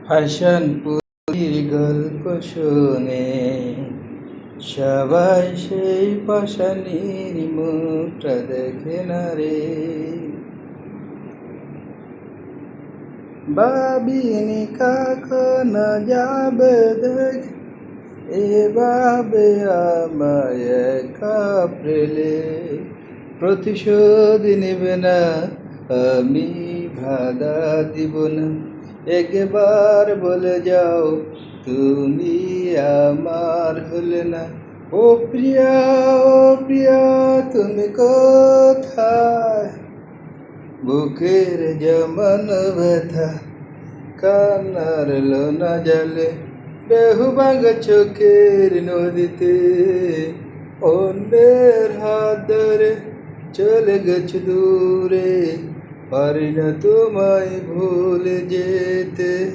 হাসানপুরীর গল্প শুনে সবাই সেই পাষাণীর মুখটা দেখে না রে। ভাবিনি কখনো যাবে দেখ এভাবে আমায় একা ফেলে। প্রতিশোধ নেবে না, আমি বাধা দিব না। একবার বলে যাও তুমি আমার হলে না। ও প্রিয়া, ও প্রিয়া, তুমি কোথায়? বুকের যেমন ব্যথা কান্নার লোনা জলে, ঢেউ ভাঙা চোখের নদীতে অন্যের হাত ধরে চলে গেছে দূরে, পারি না তোমায় ভুলে যেতে।